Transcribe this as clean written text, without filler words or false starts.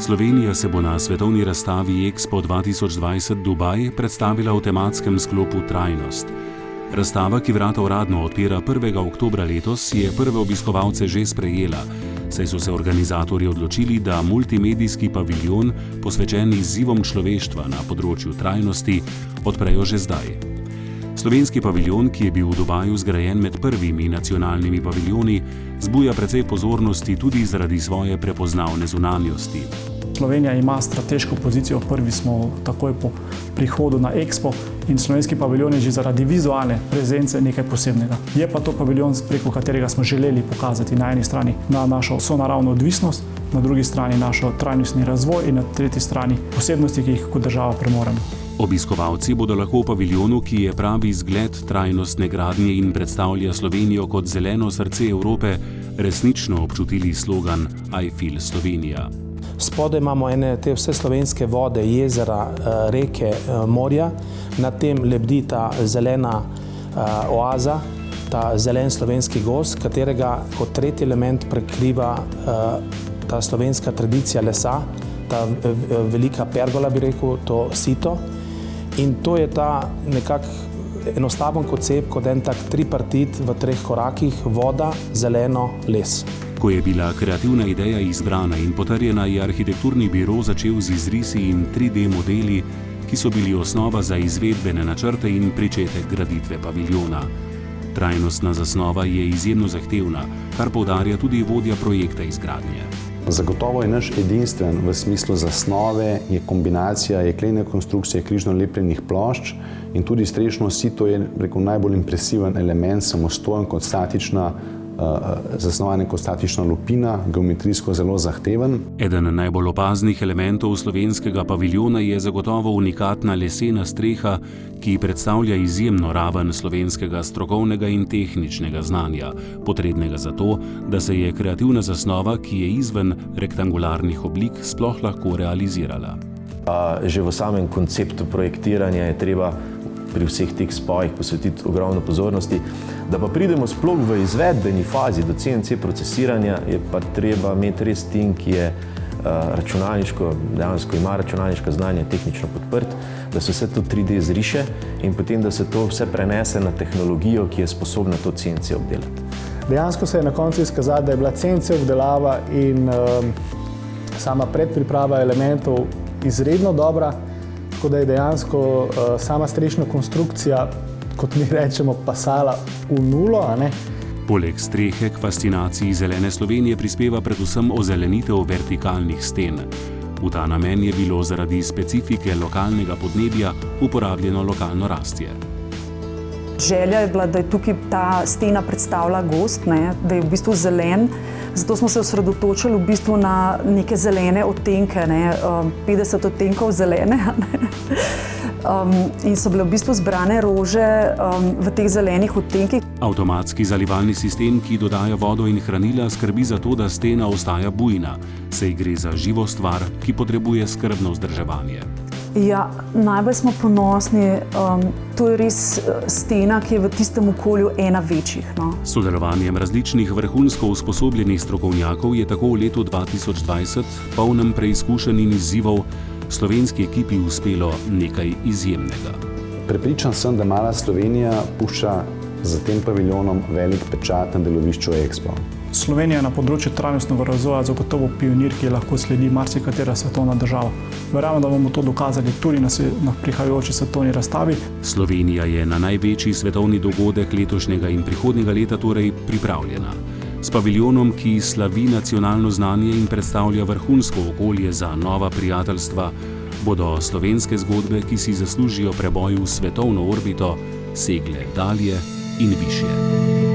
Slovenija se bo na svetovni razstavi Expo 2020 Dubaj predstavila v tematskem sklopu Trajnost. Razstava, ki vrata uradno odpira 1. oktobra letos, je prve obiskovalce že sprejela, saj so se organizatorji odločili, da multimedijski paviljon, posvečen izzivom človeštva na področju trajnosti, odprejo že zdaj. Slovenski paviljon, ki je bil v Dubaju zgrajen med prvimi nacionalnimi paviljoni, zbuja precej pozornosti tudi zaradi svoje prepoznavne zunanjosti. Slovenija ima strateško pozicijo, prvi smo takoj po prihodu na Expo in slovenski paviljon je že zaradi vizualne prezence nekaj posebnega. Je pa to paviljon, preko katerega smo želeli pokazati na eni strani na našo sonaravno odvisnost, na drugi strani našo trajnostni razvoj in na tretji strani posebnosti, ki jih kot država premoremo. Obiskovalci bodo lahko v paviljonu, ki je pravi zgled trajnostne gradnje in predstavlja Slovenijo kot zeleno srce Evrope, resnično občutili slogan I Feel Slovenija. Spodaj imamo te vse slovenske vode, jezera, reke, morja. Nad tem lebdi ta zelena oaza, ta zelen slovenski gozd, katerega kot tretji element prekriva ta slovenska tradicija lesa, ta velika pergola, bi rekel, to sito. In to je ta nekako enostaven koncept, kot en tak tripartit v 3 korakih: voda, zeleno, les. Ko je bila kreativna ideja izbrana in potrjena, je arhitekturni biro začel z izrisi in 3D modeli, ki so bili osnova za izvedbene načrte in pričetek graditve paviljona. Trajnostna zasnova je izjemno zahtevna, kar poudarja tudi vodja projekta izgradnje. Zagotovo je naš edinstven v smislu zasnove, je kombinacija jeklene konstrukcije križno lepljenih plošč in tudi strešno sito je najbolj impresiven element, samostojen kot statična, zasnovan kot statična lupina, geometrijsko zelo zahteven. Eden najbolj opaznih elementov slovenskega paviljona je zagotovo unikatna lesena streha, ki predstavlja izjemno raven slovenskega strokovnega in tehničnega znanja, potrebnega za to, da se je kreativna zasnova, ki je izven rektangularnih oblik, sploh lahko realizirala. Že v samem konceptu projektiranja je treba pri vseh teh spojih posvetiti ogromno pozornosti. Da pa pridemo sploh v izvedbeni fazi do CNC procesiranja, je pa treba imeti res tim, ki je računalniško, dejansko ima računalniško znanje tehnično podprt, da se vse to 3D zriše in potem, da se to vse prenese na tehnologijo, ki je sposobna to CNC obdelati. Dejansko se je na koncu izkazalo, da je bila CNC obdelava in sama predpriprava elementov izredno dobra, tako da je dejansko sama strešna konstrukcija, kot mi rečemo, pasala v nulo. Poleg strehe k fascinaciji zelene Slovenije prispeva predvsem ozelenitev vertikalnih sten. V ta namen je bilo zaradi specifike lokalnega podnebja uporabljeno lokalno rastje. Želja je bila, da je tukaj ta stena predstavlja gozd, da je v bistvu zelen. Zato smo se osredotočili v bistvu na neke zelene odtenke, 50 odtenkov zelene. In so bile v bistvu zbrane rože v teh zelenih odtenkih. Avtomatski zalivalni sistem, ki dodaja vodo in hranila, skrbi za to, da stena ostaja bujna, saj gre za živo stvar, ki potrebuje skrbno vzdrževanje. Ja, najbolj smo ponosni, to je res stena, ki je v tistem okolju ena večjih. S sodelovanjem različnih vrhunsko usposobljenih strokovnjakov je tako v letu 2020, polnem preizkušenj in izzivov, slovenski ekipi uspelo nekaj izjemnega. Prepričan sem, da mala Slovenija pušča za tem paviljonom velik pečat na delovišču Expo. Slovenija na področju trajnostnega razvoja zagotovo pionir, ki lahko sledi marsikatera svetovna država. Verjamem, da bomo to dokazali tudi na prihajajoči svetovni razstavi. Slovenija je na največji svetovni dogodek letošnjega in prihodnjega leta torej pripravljena. S paviljonom, ki slavi nacionalno znanje in predstavlja vrhunsko okolje za nova prijateljstva, bodo slovenske zgodbe, ki si zaslužijo preboj v svetovno orbito, segle dalje in višje.